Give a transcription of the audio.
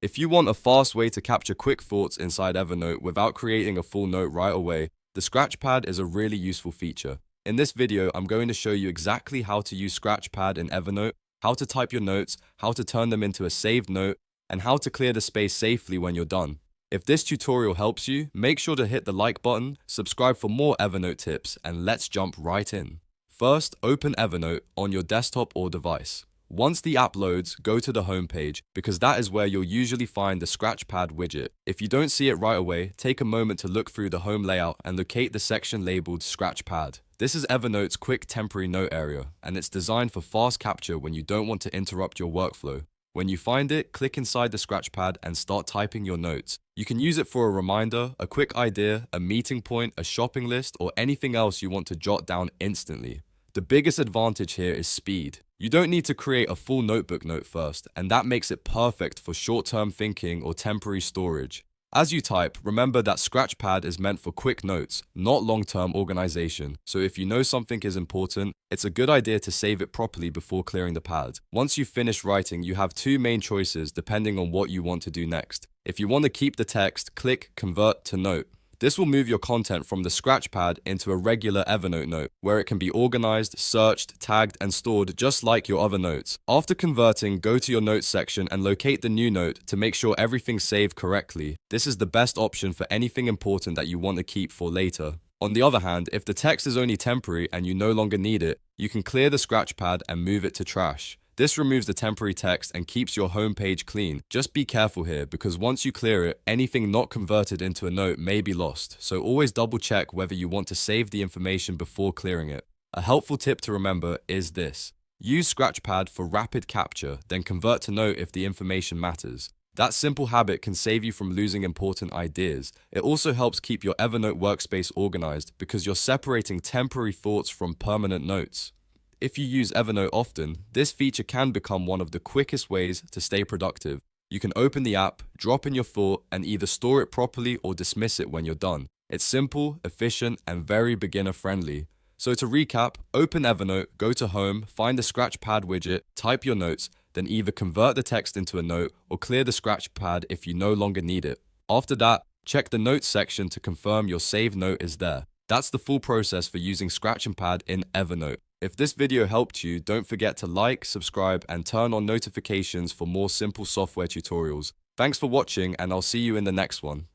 If you want a fast way to capture quick thoughts inside Evernote without creating a full note right away, the Scratchpad is a really useful feature. In this video, I'm going to show you exactly how to use Scratchpad in Evernote, how to type your notes, how to turn them into a saved note, and how to clear the space safely when you're done. If this tutorial helps you, make sure to hit the like button, subscribe for more Evernote tips, and let's jump right in. First, open Evernote on your desktop or device. Once the app loads, go to the home page because that is where you'll usually find the Scratchpad widget. If you don't see it right away, take a moment to look through the home layout and locate the section labeled Scratchpad. This is Evernote's quick temporary note area, and it's designed for fast capture when you don't want to interrupt your workflow. When you find it, click inside the Scratchpad and start typing your notes. You can use it for a reminder, a quick idea, a meeting point, a shopping list, or anything else you want to jot down instantly. The biggest advantage here is speed. You don't need to create a full notebook note first, and that makes it perfect for short-term thinking or temporary storage. As you type, remember that Scratchpad is meant for quick notes, not long-term organization. So if you know something is important, it's a good idea to save it properly before clearing the pad. Once you've finished writing, you have two main choices depending on what you want to do next. If you want to keep the text, click Convert to Note. This will move your content from the Scratchpad into a regular Evernote note, where it can be organized, searched, tagged, and stored just like your other notes. After converting, go to your notes section and locate the new note to make sure everything's saved correctly. This is the best option for anything important that you want to keep for later. On the other hand, if the text is only temporary and you no longer need it, you can clear the Scratchpad and move it to trash. This removes the temporary text and keeps your home page clean. Just be careful here because once you clear it, anything not converted into a note may be lost, so always double check whether you want to save the information before clearing it. A helpful tip to remember is this. Use Scratchpad for rapid capture, then convert to note if the information matters. That simple habit can save you from losing important ideas. It also helps keep your Evernote workspace organized because you're separating temporary thoughts from permanent notes. If you use Evernote often, this feature can become one of the quickest ways to stay productive. You can open the app, drop in your thought, and either store it properly or dismiss it when you're done. It's simple, efficient, and very beginner-friendly. So to recap, open Evernote, go to Home, find the Scratchpad widget, type your notes, then either convert the text into a note or clear the Scratchpad if you no longer need it. After that, check the Notes section to confirm your saved note is there. That's the full process for using Scratchpad in Evernote. If this video helped you, don't forget to like, subscribe, and turn on notifications for more simple software tutorials. Thanks for watching, and I'll see you in the next one.